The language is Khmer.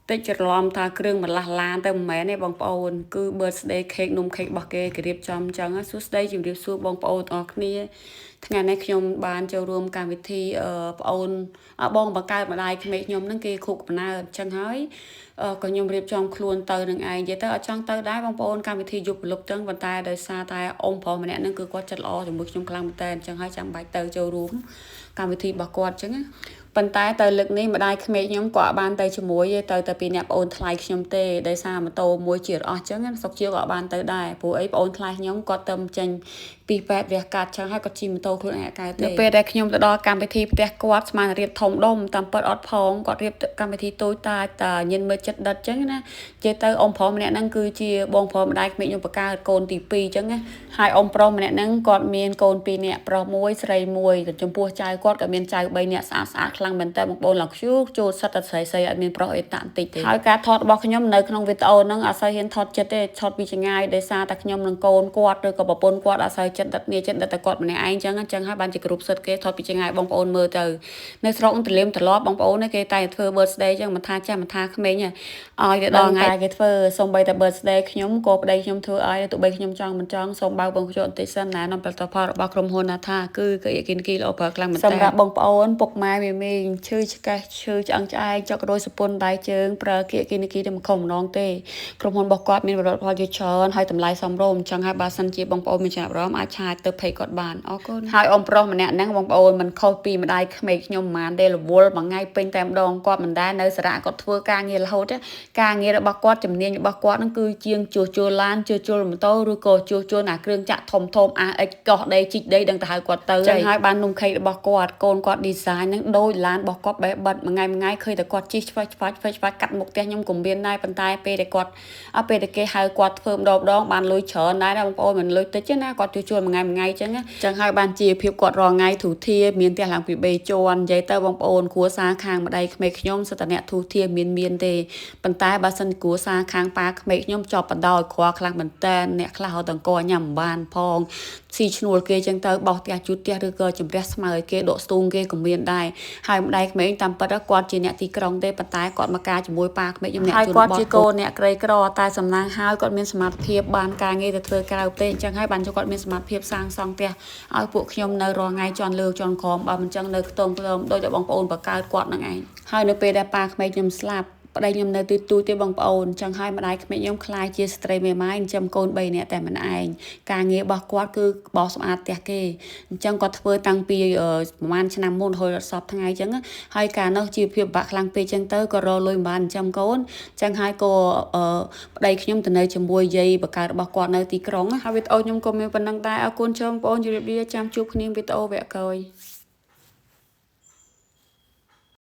តិចច្រឡំថាគ្រឿងបន្លាស់ឡានទៅមិនមែនទេបងប្អូនគឺ birthday cake នំ cake របស់គេគេរៀបចំអញ្ចឹងសួស្ដីជំរាបសួរបងប្អូនទាំងអស់គ្នាថ្ងៃនេះខ្ញុំបានចូលរួមកម្មវិធីប្អូនបងបង្កើតម្ដាយក្មេកខ្ញុំហ្នឹងគេខួបកំណើតអញ្ចឹងហើយក៏ខ្ញុំរៀបចំខ្លួនទៅនឹងឯងនិយាយទៅអត់ចង់ទៅដែរបងប្អូនកម្មវិធីយប់ប្រលប់ចឹងប៉ុន្តែដោយសារតែអ៊ំប្រុសម្នាក់ហ្នឹងគឺគាត់ចិត្តល្អជាមួយខ្ញុំខ្លាំងមែនតើអញ្ចឹងហើយចាំបាច់ទៅចូលរួមកម្មវិធីរបស់គាត់អញ្ចឹងណាប៉ុន្តែទៅលើកនេះម្ដាយក្មេកខ្ញុំក៏បានទៅជាមួយទៅពីអ្នកប្អូនថ្លៃខ្ញុំទេដោយសារម៉ូតូមួយជាអស់អញ្ចឹងសុកជាក៏បានទៅដែរព្រោះអីប្អូនថ្លៃខ្ញុំគាត់ទៅចេញពីពេទ្យវះកាត់អញ្ចឹងហើយគាត់ជិះម៉ូតូខ្លួនឯងកើតទេនៅពេលដែលខ្ញុំទៅដល់កម្មវិធីផ្ទះគាត់ស្មានរៀបធំដុំតាមពិតអត់ផងគាត់រៀបកម្មវិធីតូចតាចតែញិនមើលចិត្តដិតអញ្ចឹងណានិយាយទៅអ៊ំប្រុសម្នាក់ហ្នឹងគឺជាបងប្រុសម្ដាយក្មេកខ្ញុំបង្កើតកូនទី2អញ្ចឹងណាហើយអ៊ំប្រុសម្នាក់ហ្នឹងគាត់មានកូន2នាក់ប្រុស1ស្រី1ចំពោះចៅគាត់ក៏មានចៅ3នាក់ស្អាតស្អាតខ្លាំងមែនតើបងប្អូនឡើងខ្ជូលចូលសិតតែស្រីអត់មានប្រុសអីតាក់បន្តិចទេហើយការថតរបស់ខ្ញុំនៅក្នុងវីដេអូហ្នឹងអត់សូវហ៊ានថតចិត្តទេថតពីចម្ងាយដោយសារតែខ្ញុំនឹងកូនគាត់ឬក៏ប្រពន្ធគាត់អត់សូវចិត្តដិតគ្នាចិត្តដិតតែគាត់ម្នាក់ឯងអញ្ចឹងហើយបានជាគ្រប់សិតគេថតពីចម្ងាយបងប្អូនមើលទៅនៅស្រុកទលាមត្រឡប់បងប្អូនគេតែធ្វើ birthday អញ្ចឹងមិនថាចាស់មិនថាក្មេងឲ្យទៅដល់ថ្ងៃគេធ្វើសូម្បីតែ birthday ខ្ញុំក៏ប្តីខ្ញុំធ្វើឲ្យទោះបីខ្ញុំចង់មិនចង់សូមបើកបងជក់បន្តិចសិនណានាំផលិតផលរបស់ក្រុមហ៊ុនណាថាគឺគីនគីល្អប្រើខ្លាំងមែនតើសម្រាប់បងប្អូនពុកម៉ែមីងឈឺឆ្កេះឈឺឆ្អឹងឆ្អែងចុករយសពុនដៃជើងប្រើគីនគីទៅមិនខំម្ដងទេក្រុមហ៊ុនរបស់គាត់មានផលិតផលជាច្រើនហើយតម្លៃសមរម្យអញ្ចឹងហើយបើសិនជាបងប្អូនមានចំណាប់អារម្មណ៍អាចឆាតទៅ page គាត់បានអរគុណហើយអ៊ំប្រុសម្នាក់ហ្នឹងបងប្អូនមិនខុសពីម្ដាយក្មេកខ្ញុំប៉ុន្មានទេរវល់មួយថ្ងៃពេញតែម្ដងគាត់មិនដែលនៅសារៈគាត់ធ្វើការងាររហូតការងាររបស់គាត់ជំនាញរបស់គាត់ហ្នឹងគឺជាងជួសជុលឡានជួសជុលម៉ូតូឬក៏ជួសជុលអាគ្រឿងចាក់ធំAX កោះដីជីកដីដឹងទៅហៅគាត់ទៅអញ្ចឹងហើយបាននំខេករបស់គាត់កូនគាត់ design ហ្នឹងដូចឡានរបស់គាត់បេះបិទមួយថ្ងៃឃើញតែគាត់ជិះឆ្វាច់កាត់មុខផ្ទះខ្ញុំកុំមានដែរប៉ុន្តែពេលដែលគាត់ពេលដែលគេហៅគាត់ធ្វើម្ដងបានលុយច្រើនដែរបងប្អូនមិនលុយតិចទេណាគាត់ជួសជុលមួយថ្ងៃអញ្ចឹងហើយបានជាភាពគាត់រងថ្ងៃទូធាមានផ្ទះឡើងពី3ជាន់និយាយទៅបងប្អូនគ្រួសារខាងម្ដាយក្មេកខ្ញុំសិតតែអ្នកទូធាមានទេប៉ុន្តែបើសិនគ្រួសារខាងប៉ាក្មេកខ្ញុំជាប់បដោយគ្រាខ្លាំងមែនតើអ្នកខ្លះហៅតអង្គញ៉ាំបានផងស៊ីឈ្នួលគេចឹងទៅបោះផ្ទះជូតផ្ទះឬក៏ជំរះស្មៅឲ្យគេដកស្ទូងគេក៏មានដែរហើយម្ដាយក្មេងតាមពិតគាត់ជាអ្នកទីក្រុងទេប៉ុន្តែគាត់មកការជាមួយប៉ាក្មេកខ្ញុំអ្នកជនបទហើយគាត់ជាកូនអ្នកក្រីក្រតែសំណាងហើយគាត់មានសមត្ថភាពបានការងារទៅធ្វើក្រៅប្រទេសអញ្ចឹងហើយបានគាត់មានសមត្ថភាពសាងសង់ផ្ទះឲ្យពួកខ្ញុំនៅរាល់ថ្ងៃជន់លើជន់ក្រោមបើមិនចឹងនៅខ្ទមដូចតែបងប្អូនបង្កើតគាត់នឹងឯងហើយនៅពេលដែលប៉ាក្មេកខ្ញុំស្លាប់ប្តីខ្ញុំនៅទីទូទេបងប្អូនអញ្ចឹងហើយម្ដាយក្មេកខ្ញុំខ្លាចជាស្ត្រីមេម៉ាយចិញ្ចឹមកូន3នាក់តែម្នាក់ឯងការងាររបស់គាត់គឺបោសសម្អាតផ្ទះគេអញ្ចឹងគាត់ធ្វើតាំងពីប្រហែលឆ្នាំមុនរហូតដល់សពថ្ងៃអញ្ចឹងហើយការនោះជីវភាពបាក់ខ្លាំងពេកអញ្ចឹងទៅក៏រលុយមិនបានចិញ្ចឹមកូនអញ្ចឹងហើយក៏ប្តីខ្ញុំទៅនៅជាមួយយាយបកកើតរបស់គាត់នៅទីក្រុងហើយវីដេអូខ្ញុំក៏មានប៉ុណ្ណឹងដែរអរគុណជូនបងប្អូនជម្រាបលាចាំជួបគ្នាវីដេអូវគ្គក្រោយ